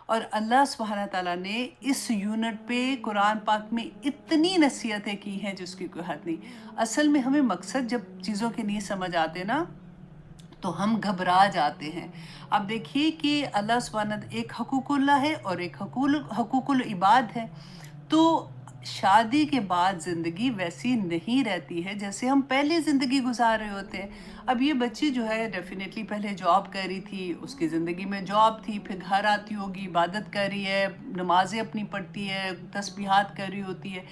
اور اللہ سبحانہ تعالیٰ نے اس یونٹ پہ قرآن پاک میں اتنی نصیحتیں کی ہیں جس کی کوئی حد نہیں۔ اصل میں ہمیں مقصد جب چیزوں کے نہیں سمجھ آتے نا تو ہم گھبرا جاتے ہیں۔ اب دیکھیے کہ اللہ سبحانہ ایک حقوق اللہ ہے اور ایک حقوق العباد ہے۔ تو شادی کے بعد زندگی ویسی نہیں رہتی ہے جیسے ہم پہلے زندگی گزار رہے ہوتے ہیں۔ اب یہ بچی جو ہے ڈیفینیٹلی پہلے جاب کر رہی تھی، اس کی زندگی میں جاب تھی، پھر گھر آتی ہوگی، عبادت کر رہی ہے، نمازیں اپنی پڑھتی ہے، تسبیحات کر رہی ہوتی ہے۔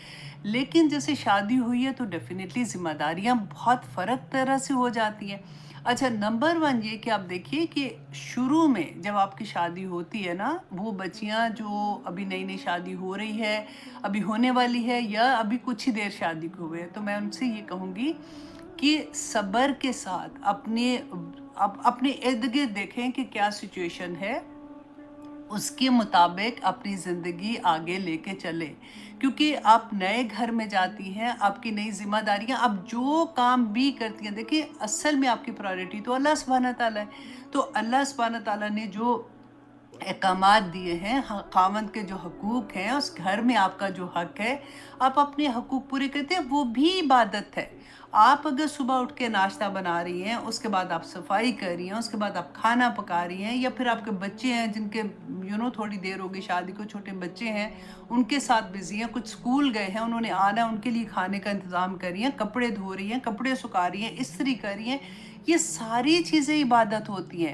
لیکن جیسے شادی ہوئی ہے تو ڈیفینیٹلی ذمہ داریاں بہت فرق طرح سے ہو جاتی ہیں۔ اچھا، نمبر ون یہ کہ آپ دیکھیے کہ شروع میں جب آپ کی شادی ہوتی ہے نا، وہ بچیاں جو ابھی نئی نئی شادی ہو رہی ہے، ابھی ہونے والی ہے، یا ابھی کچھ ہی دیر شادی کو ہوئے، تو میں ان سے یہ کہوں گی کہ صبر کے ساتھ اپنے ارد گرد دیکھیں کہ کیا سچویشن ہے، اس کے مطابق اپنی زندگی آگے لے کے چلے، کیونکہ آپ نئے گھر میں جاتی ہیں، آپ کی نئی ذمہ داریاں، آپ جو کام بھی کرتی ہیں، دیکھیں اصل میں آپ کی پرائورٹی تو اللہ سبحانہ تعالیٰ ہے۔ تو اللہ سبحانہ تعالیٰ نے جو احکامات دیے ہیں، خاوند کے جو حقوق ہیں، اس گھر میں آپ کا جو حق ہے، آپ اپنے حقوق پورے کرتے ہیں، وہ بھی عبادت ہے۔ آپ اگر صبح اٹھ کے ناشتہ بنا رہی ہیں، اس کے بعد آپ صفائی کر رہی ہیں، اس کے بعد آپ کھانا پکا رہی ہیں، یا پھر آپ کے بچے ہیں جن کے تھوڑی دیر ہوگی شادی کو، چھوٹے بچے ہیں، ان کے ساتھ بزی ہیں، کچھ اسکول گئے ہیں، انہوں نے آنا ہے، ان کے لیے کھانے کا انتظام کر رہی ہیں، کپڑے دھو رہی ہیں، کپڑے سکھا رہی ہیں، استری کر رہی ہیں، یہ ساری چیزیں عبادت ہوتی ہیں۔